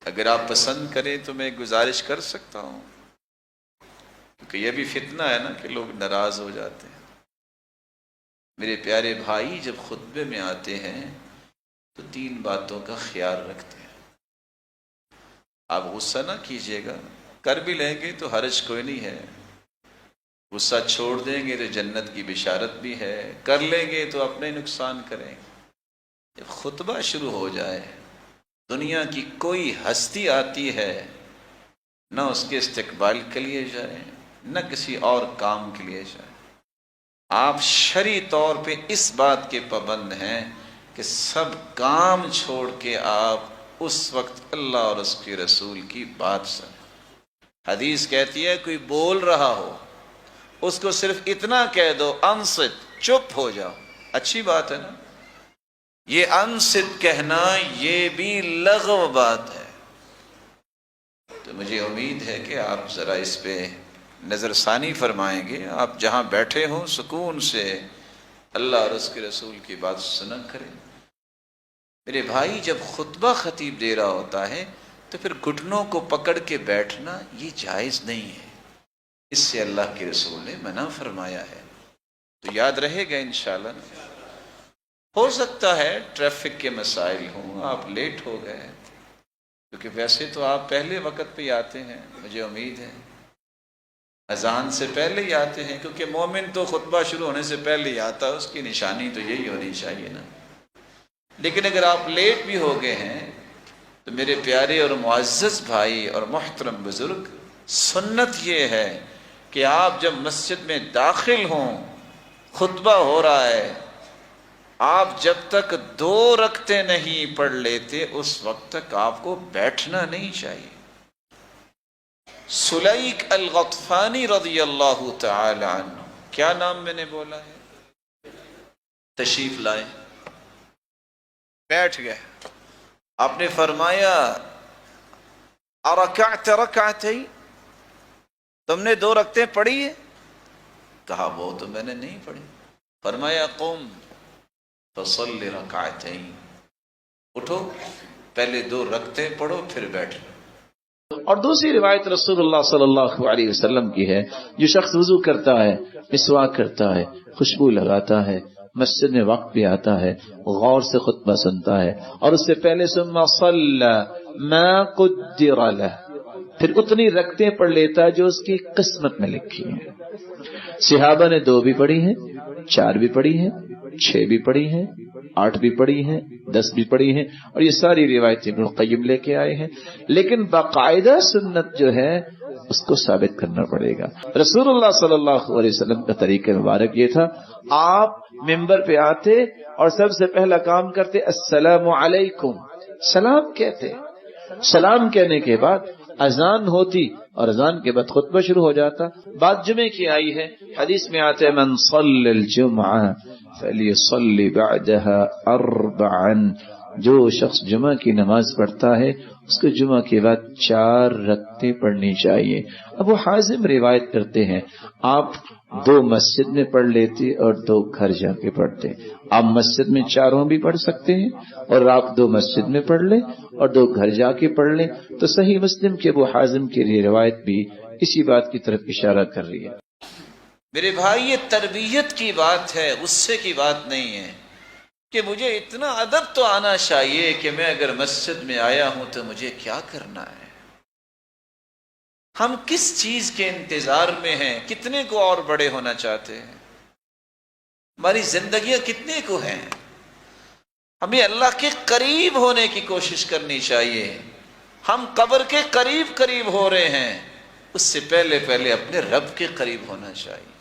اگر آپ پسند کریں تو میں گزارش کر سکتا ہوں، کیونکہ یہ بھی فتنہ ہے نا کہ لوگ ناراض ہو جاتے ہیں۔ میرے پیارے بھائی جب خطبے میں آتے ہیں تو 3 باتوں کا خیال رکھتے ہیں۔ آپ غصہ نہ کیجیے گا، کر بھی لیں گے تو حرج کوئی نہیں ہے، غصہ چھوڑ دیں گے تو جنت کی بشارت بھی ہے، کر لیں گے تو اپنے نقصان کریں گے۔ جب خطبہ شروع ہو جائے، دنیا کی کوئی ہستی آتی ہے، نہ اس کے استقبال کے لیے جائیں، نہ کسی اور کام کے لیے جائیں۔ آپ شرعی طور پہ اس بات کے پابند ہیں کہ سب کام چھوڑ کے آپ اس وقت اللہ اور اس کے رسول کی بات سنیں۔ حدیث کہتی ہے کوئی بول رہا ہو اس کو صرف اتنا کہہ دو انصت، چپ ہو جاؤ، اچھی بات ہے نا۔ یہ انصت کہنا یہ بھی لغو بات ہے، تو مجھے امید ہے کہ آپ ذرا اس پہ نظر ثانی فرمائیں گے۔ آپ جہاں بیٹھے ہوں سکون سے اللہ اور اس کے رسول کی بات سنا کریں۔ میرے بھائی جب خطبہ خطیب دے رہا ہوتا ہے تو پھر گھٹنوں کو پکڑ کے بیٹھنا یہ جائز نہیں ہے، اس سے اللہ کے رسول نے منع فرمایا ہے۔ تو یاد رہے گا انشاءاللہ۔ ہو سکتا ہے ٹریفک کے مسائل ہوں، آپ لیٹ ہو گئے، کیونکہ ویسے تو آپ پہلے وقت پہ آتے ہیں، مجھے امید ہے اذان سے پہلے ہی آتے ہیں، کیونکہ مومن تو خطبہ شروع ہونے سے پہلے ہی آتا ہے، اس کی نشانی تو یہی ہونی چاہیے نا۔ لیکن اگر آپ لیٹ بھی ہو گئے ہیں تو میرے پیارے اور معزز بھائی اور محترم بزرگ، سنت یہ ہے کہ آپ جب مسجد میں داخل ہوں، خطبہ ہو رہا ہے، آپ جب تک 2 رکعتیں نہیں پڑھ لیتے اس وقت تک آپ کو بیٹھنا نہیں چاہیے۔ سلیک الغطفانی رضی اللہ تعالی عنہ، کیا نام میں نے بولا ہے؟ تشریف لائے، بیٹھ گئے۔ آپ نے فرمایا ارکعت رکعتین، تم نے 2 رکعتیں پڑھی ہے؟ کہا وہ تو میں نے نہیں پڑھی۔ فرمایا قم فصل رکعتین، اٹھو پہلے 2 رکعتیں پڑھو پھر بیٹھو۔ اور دوسری روایت رسول اللہ صلی اللہ علیہ وسلم کی ہے، جو شخص وضو کرتا ہے، مسواک کرتا ہے، خوشبو لگاتا ہے، مسجد میں وقت بھی آتا ہے، غور سے خطبہ سنتا ہے، اور اس سے پہلے ثم صلی ما قدر لہ، پھر اتنی رکعتیں پڑھ لیتا ہے جو اس کی قسمت میں لکھی ہیں۔ صحابہ نے 2 بھی پڑھی ہیں، 4 بھی پڑھی ہیں، 6 بھی پڑھی ہیں، 8 بھی پڑھی ہیں، 10 بھی پڑھی ہیں، اور یہ ساری روایتیں ابن القیم لے کے آئے ہیں۔ لیکن باقاعدہ سنت جو ہے اس کو ثابت کرنا پڑے گا۔ رسول اللہ صلی اللہ علیہ وسلم کا طریقہ مبارک یہ تھا، آپ ممبر پہ آتے اور سب سے پہلا کام کرتے السلام علیکم، سلام کہتے، سلام کہنے کے بعد اذان ہوتی اور اذان کے بعد خطبہ شروع ہو جاتا۔ بات جمعے کی آئی ہے، حدیث میں آتے من صلی الجمعہ فلیصلی بعدہا 4، جو شخص جمعہ کی نماز پڑھتا ہے اس کو جمعہ کے بعد 4 رکعتیں پڑھنی چاہیے۔ ابو حازم روایت کرتے ہیں آپ 2 مسجد میں پڑھ لیتے اور 2 گھر جا کے پڑھتے۔ آپ مسجد میں 4 بھی پڑھ سکتے ہیں، اور آپ 2 مسجد میں پڑھ لیں اور 2 گھر جا کے پڑھ لیں، تو صحیح مسلم کے ابو حازم کی یہ روایت بھی اسی بات کی طرف اشارہ کر رہی ہے۔ میرے بھائی یہ تربیت کی بات ہے، غصے کی بات نہیں ہے، کہ مجھے اتنا ادب تو آنا چاہیے کہ میں اگر مسجد میں آیا ہوں تو مجھے کیا کرنا ہے۔ ہم کس چیز کے انتظار میں ہیں؟ کتنے کو اور بڑے ہونا چاہتے ہیں؟ ہماری زندگیاں کتنے کو ہیں؟ ہمیں اللہ کے قریب ہونے کی کوشش کرنی چاہیے۔ ہم قبر کے قریب ہو رہے ہیں، اس سے پہلے اپنے رب کے قریب ہونا چاہیے۔